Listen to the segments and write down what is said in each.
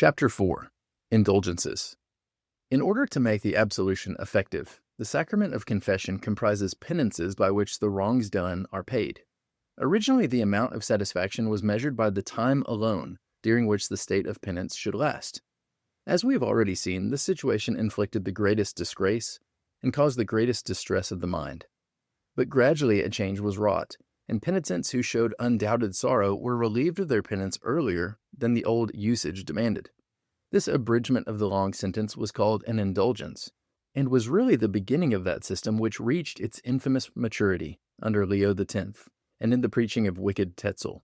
Chapter 4. Indulgences. In order to make the absolution effective, the sacrament of confession comprises penances by which the wrongs done are paid. Originally, the amount of satisfaction was measured by the time alone during which the state of penance should last. As we have already seen, this situation inflicted the greatest disgrace and caused the greatest distress of the mind. But gradually a change was wrought, and penitents who showed undoubted sorrow were relieved of their penance earlier than the old usage demanded. This abridgment of the long sentence was called an indulgence, and was really the beginning of that system which reached its infamous maturity under Leo X and in the preaching of wicked Tetzel.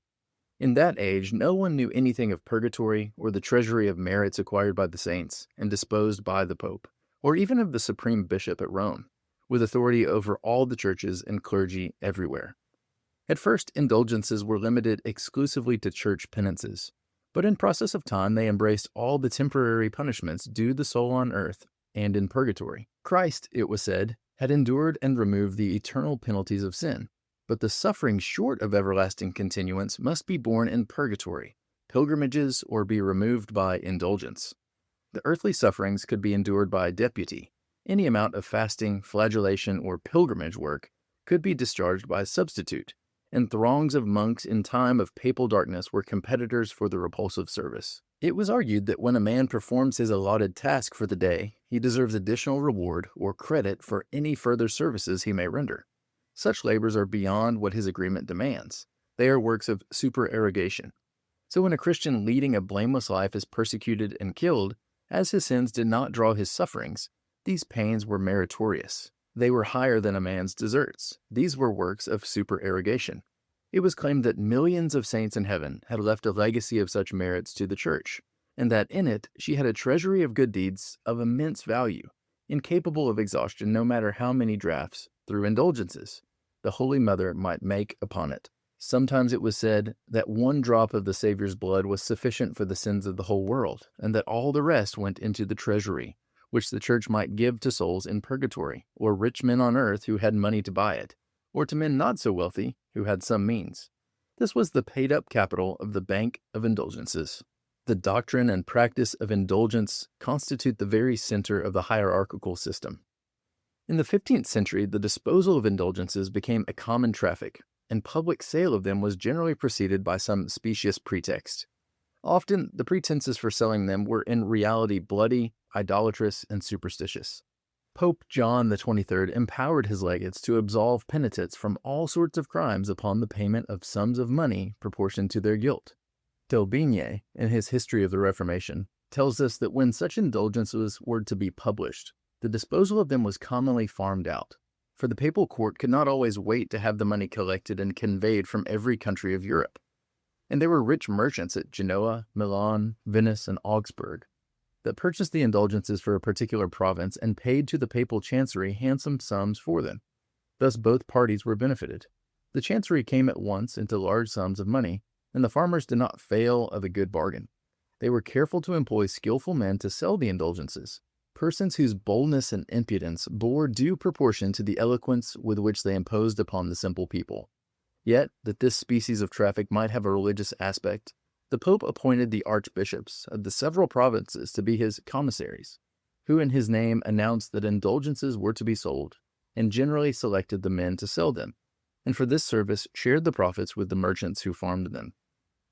In that age, no one knew anything of purgatory or the treasury of merits acquired by the saints and disposed by the Pope, or even of the supreme bishop at Rome, with authority over all the churches and clergy everywhere. At first, indulgences were limited exclusively to church penances, but in process of time they embraced all the temporary punishments due the soul on earth and in purgatory. Christ, it was said, had endured and removed the eternal penalties of sin, but the suffering short of everlasting continuance must be borne in purgatory, pilgrimages, or be removed by indulgence. The earthly sufferings could be endured by deputy. Any amount of fasting, flagellation, or pilgrimage work could be discharged by substitute, and throngs of monks in time of papal darkness were competitors for the repulsive service. It was argued that when a man performs his allotted task for the day, he deserves additional reward or credit for any further services he may render. Such labors are beyond what his agreement demands. They are works of supererogation. So when a Christian leading a blameless life is persecuted and killed, as his sins did not draw his sufferings, these pains were meritorious. They were higher than a man's deserts. These were works of supererogation. It was claimed that millions of saints in heaven had left a legacy of such merits to the Church, and that in it she had a treasury of good deeds of immense value, incapable of exhaustion no matter how many drafts, through indulgences, the Holy Mother might make upon it. Sometimes it was said that one drop of the Savior's blood was sufficient for the sins of the whole world, and that all the rest went into the treasury, which the Church might give to souls in purgatory, or rich men on earth who had money to buy it, or to men not so wealthy who had some means. This was the paid-up capital of the Bank of Indulgences. The doctrine and practice of indulgence constitute the very center of the hierarchical system. In the 15th century, the disposal of indulgences became a common traffic, and public sale of them was generally preceded by some specious pretext. Often, the pretenses for selling them were in reality bloody, idolatrous, and superstitious. Pope John XXIII empowered his legates to absolve penitents from all sorts of crimes upon the payment of sums of money proportioned to their guilt. D'Aubigné, in his History of the Reformation, tells us that when such indulgences were to be published, the disposal of them was commonly farmed out, for the papal court could not always wait to have the money collected and conveyed from every country of Europe. And there were rich merchants at Genoa, Milan, Venice, and Augsburg that purchased the indulgences for a particular province and paid to the papal chancery handsome sums for them. Thus both parties were benefited. The chancery came at once into large sums of money, and the farmers did not fail of a good bargain. They were careful to employ skillful men to sell the indulgences, persons whose boldness and impudence bore due proportion to the eloquence with which they imposed upon the simple people. Yet, that this species of traffic might have a religious aspect, the Pope appointed the archbishops of the several provinces to be his commissaries, who in his name announced that indulgences were to be sold, and generally selected the men to sell them, and for this service shared the profits with the merchants who farmed them.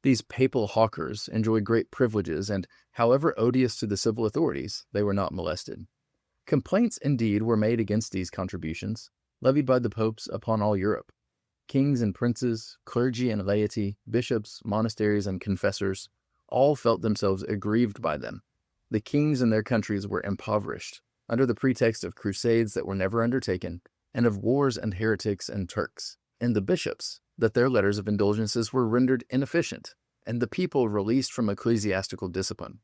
These papal hawkers enjoyed great privileges, and, however odious to the civil authorities, they were not molested. Complaints, indeed, were made against these contributions, levied by the popes upon all Europe. Kings and princes, clergy and laity, bishops, monasteries, and confessors, all felt themselves aggrieved by them. The kings in their countries were impoverished, under the pretext of crusades that were never undertaken, and of wars and heretics and Turks. And the bishops, that their letters of indulgences were rendered inefficient, and the people released from ecclesiastical discipline.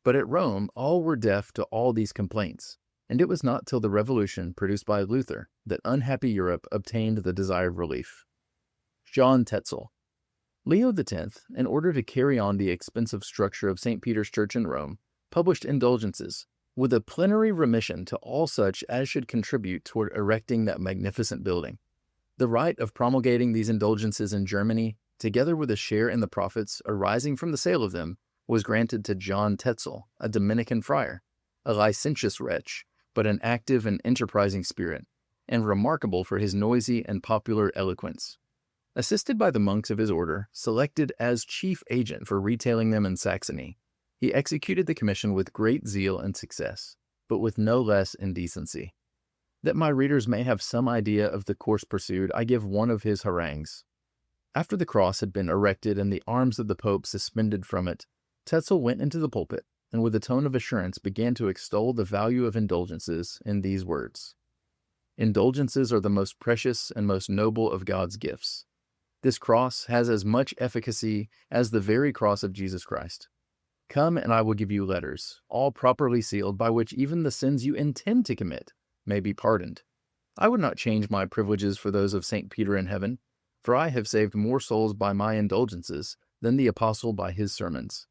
But at Rome, all were deaf to all these complaints, and it was not till the revolution produced by Luther that unhappy Europe obtained the desired relief. John Tetzel. Leo X, in order to carry on the expensive structure of St. Peter's Church in Rome, published indulgences, with a plenary remission to all such as should contribute toward erecting that magnificent building. The right of promulgating these indulgences in Germany, together with a share in the profits arising from the sale of them, was granted to John Tetzel, a Dominican friar, a licentious wretch, but an active and enterprising spirit, and remarkable for his noisy and popular eloquence. Assisted by the monks of his order, selected as chief agent for retailing them in Saxony, he executed the commission with great zeal and success, but with no less indecency. That my readers may have some idea of the course pursued, I give one of his harangues. After the cross had been erected and the arms of the Pope suspended from it, Tetzel went into the pulpit, and with a tone of assurance began to extol the value of indulgences in these words: "Indulgences are the most precious and most noble of God's gifts. This cross has as much efficacy as the very cross of Jesus Christ. Come, and I will give you letters, all properly sealed, by which even the sins you intend to commit may be pardoned. I would not change my privileges for those of St. Peter in heaven, for I have saved more souls by my indulgences than the apostle by his sermons.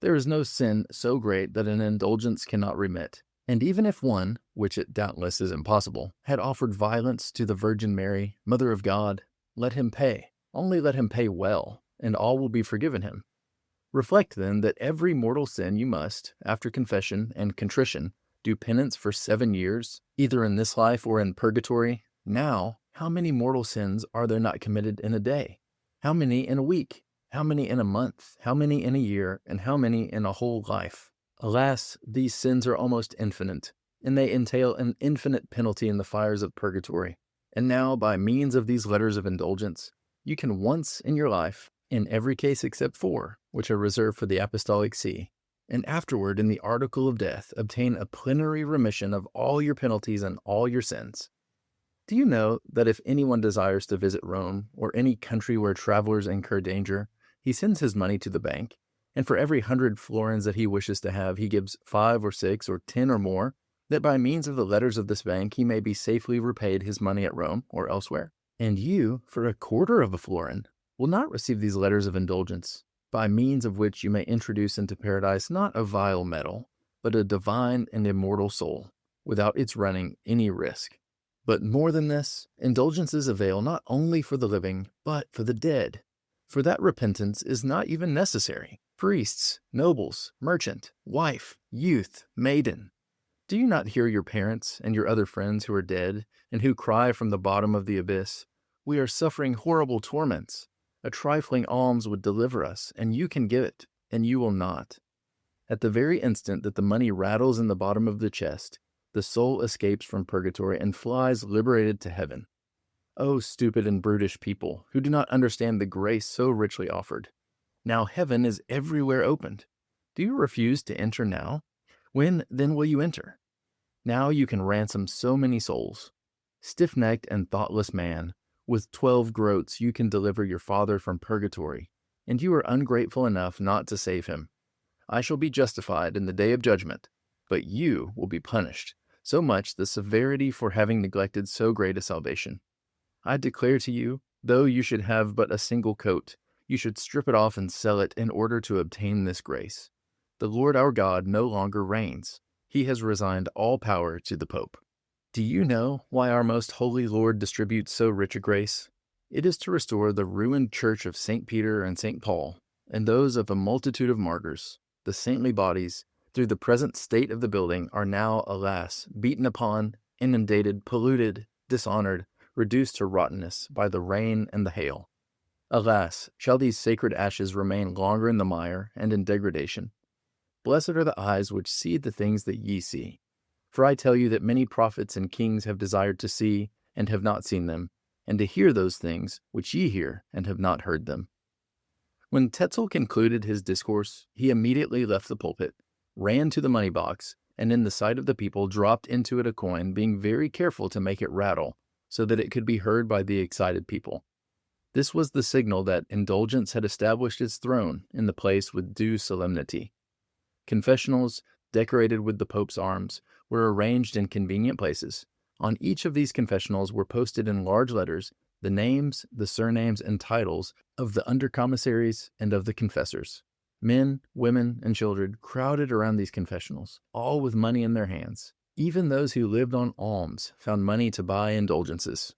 There is no sin so great that an indulgence cannot remit, and even if one, which it doubtless is impossible, had offered violence to the Virgin Mary, Mother of God, let him pay. Only let him pay well, and all will be forgiven him. Reflect then that every mortal sin you must, after confession and contrition, do penance for 7 years, either in this life or in purgatory. Now, how many mortal sins are there not committed in a day? How many in a week? How many in a month? How many in a year? And how many in a whole life? Alas, these sins are almost infinite, and they entail an infinite penalty in the fires of purgatory. And now, by means of these letters of indulgence, you can once in your life, in every case except 4, which are reserved for the Apostolic See, and afterward in the article of death, obtain a plenary remission of all your penalties and all your sins. Do you know that if anyone desires to visit Rome, or any country where travelers incur danger, he sends his money to the bank, and for every 100 florins that he wishes to have, he gives 5 or 6 or 10 or more, that by means of the letters of this bank he may be safely repaid his money at Rome or elsewhere? And you, for a quarter of a florin, will not receive these letters of indulgence, by means of which you may introduce into paradise not a vile metal, but a divine and immortal soul, without its running any risk. But more than this, indulgences avail not only for the living, but for the dead. For that repentance is not even necessary. Priests, nobles, merchant, wife, youth, maiden. Do you not hear your parents and your other friends who are dead, and who cry from the bottom of the abyss, "We are suffering horrible torments. A trifling alms would deliver us, and you can give it, and you will not." At the very instant that the money rattles in the bottom of the chest, the soul escapes from purgatory and flies liberated to heaven. O stupid and brutish people, who do not understand the grace so richly offered! Now heaven is everywhere opened. Do you refuse to enter now? When then will you enter? Now you can ransom so many souls. Stiff-necked and thoughtless man, with 12 groats you can deliver your father from purgatory, and you are ungrateful enough not to save him. I shall be justified in the day of judgment, but you will be punished, so much the severity for having neglected so great a salvation. I declare to you, though you should have but a single coat, you should strip it off and sell it in order to obtain this grace. The Lord our God no longer reigns. He has resigned all power to the Pope. Do you know why our most holy Lord distributes so rich a grace? It is to restore the ruined church of St. Peter and St. Paul, and those of a multitude of martyrs. The saintly bodies, through the present state of the building, are now, alas, beaten upon, inundated, polluted, dishonored, reduced to rottenness by the rain and the hail. Alas, shall these sacred ashes remain longer in the mire and in degradation? Blessed are the eyes which see the things that ye see. For I tell you that many prophets and kings have desired to see, and have not seen them, and to hear those things which ye hear, and have not heard them. When Tetzel concluded his discourse, he immediately left the pulpit, ran to the money box, and in the sight of the people dropped into it a coin, being very careful to make it rattle, so that it could be heard by the excited people. This was the signal that indulgence had established its throne in the place with due solemnity. Confessionals, decorated with the Pope's arms, were arranged in convenient places. On each of these confessionals were posted in large letters the names, the surnames, and titles of the under-commissaries and of the confessors. Men, women, and children crowded around these confessionals, all with money in their hands. Even those who lived on alms found money to buy indulgences.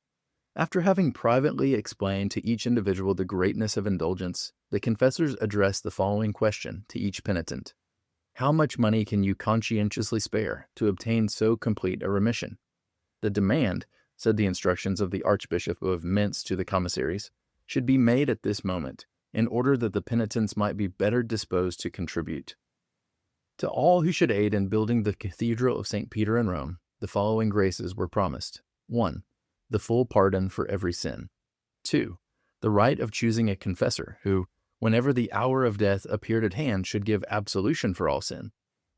After having privately explained to each individual the greatness of indulgence, the confessors addressed the following question to each penitent: how much money can you conscientiously spare to obtain so complete a remission? The demand, said the instructions of the Archbishop of Mentz to the commissaries, should be made at this moment, in order that the penitents might be better disposed to contribute. To all who should aid in building the Cathedral of St. Peter in Rome, the following graces were promised. 1. The full pardon for every sin. 2. The right of choosing a confessor who, whenever the hour of death appeared at hand, should give absolution for all sin,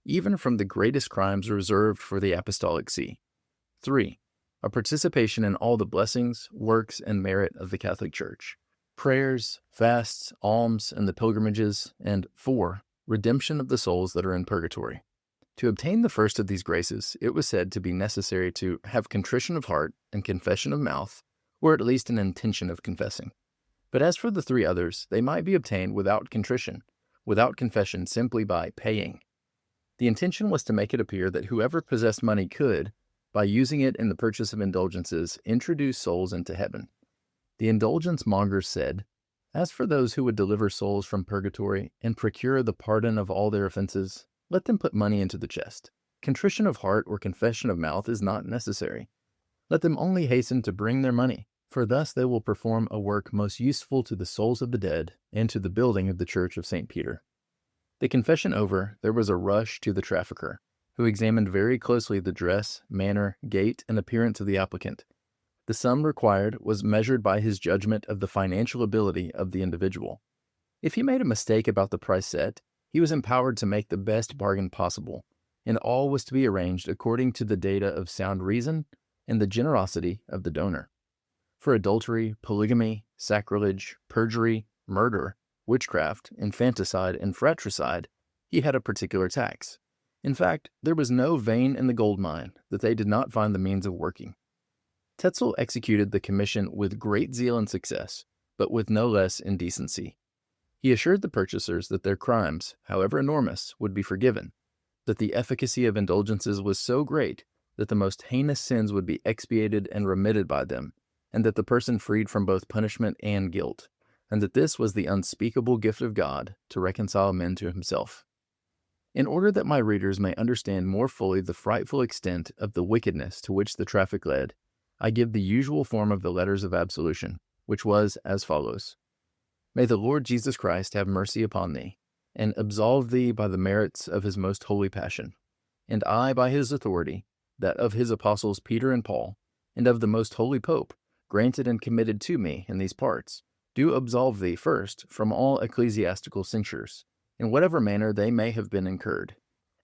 even from the greatest crimes reserved for the Apostolic See. 3. A participation in all the blessings, works, and merit of the Catholic Church, prayers, fasts, alms, and the pilgrimages, and 4. Redemption of the souls that are in purgatory. To obtain the first of these graces, it was said to be necessary to have contrition of heart and confession of mouth, or at least an intention of confessing. But as for the 3 others, they might be obtained without contrition, without confession, simply by paying. The intention was to make it appear that whoever possessed money could, by using it in the purchase of indulgences, introduce souls into heaven. The indulgence mongers said, as for those who would deliver souls from purgatory and procure the pardon of all their offenses, let them put money into the chest. Contrition of heart or confession of mouth is not necessary. Let them only hasten to bring their money, for thus they will perform a work most useful to the souls of the dead and to the building of the Church of St. Peter. The confession over, there was a rush to the trafficker, who examined very closely the dress, manner, gait, and appearance of the applicant. The sum required was measured by his judgment of the financial ability of the individual. If he made a mistake about the price set, he was empowered to make the best bargain possible, and all was to be arranged according to the data of sound reason and the generosity of the donor. For adultery, polygamy, sacrilege, perjury, murder, witchcraft, infanticide, and fratricide, he had a particular tax. In fact, there was no vein in the gold mine that they did not find the means of working. Tetzel executed the commission with great zeal and success, but with no less indecency. He assured the purchasers that their crimes, however enormous, would be forgiven, that the efficacy of indulgences was so great that the most heinous sins would be expiated and remitted by them, and that the person freed from both punishment and guilt, and that this was the unspeakable gift of God to reconcile men to himself. In order that my readers may understand more fully the frightful extent of the wickedness to which the traffic led, I give the usual form of the letters of absolution, which was as follows: May the Lord Jesus Christ have mercy upon thee, and absolve thee by the merits of his most holy passion. And I, by his authority, that of his apostles Peter and Paul, and of the most holy Pope, granted and committed to me in these parts, do absolve thee first from all ecclesiastical censures, in whatever manner they may have been incurred,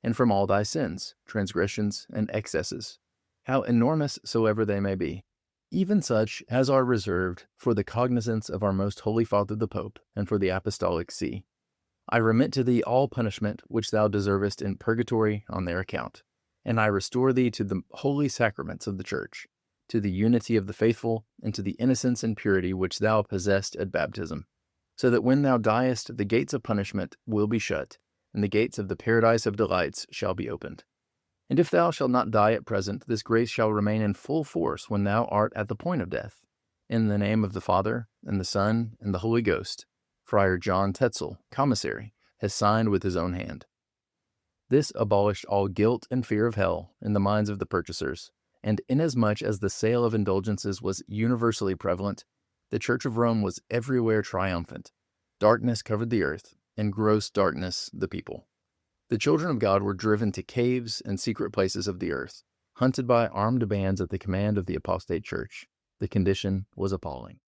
and from all thy sins, transgressions, and excesses, how enormous soever they may be, even such as are reserved for the cognizance of our most holy Father the Pope, and for the Apostolic See. I remit to thee all punishment which thou deservest in purgatory on their account, and I restore thee to the holy sacraments of the Church, to the unity of the faithful, and to the innocence and purity which thou possessed at baptism, so that when thou diest the gates of punishment will be shut, and the gates of the paradise of delights shall be opened. And if thou shalt not die at present, this grace shall remain in full force when thou art at the point of death. In the name of the Father, and the Son, and the Holy Ghost, Friar John Tetzel, commissary, has signed with his own hand. This abolished all guilt and fear of hell in the minds of the purchasers, and inasmuch as the sale of indulgences was universally prevalent, the Church of Rome was everywhere triumphant. Darkness covered the earth, and gross darkness the people. The children of God were driven to caves and secret places of the earth, hunted by armed bands at the command of the apostate church. The condition was appalling.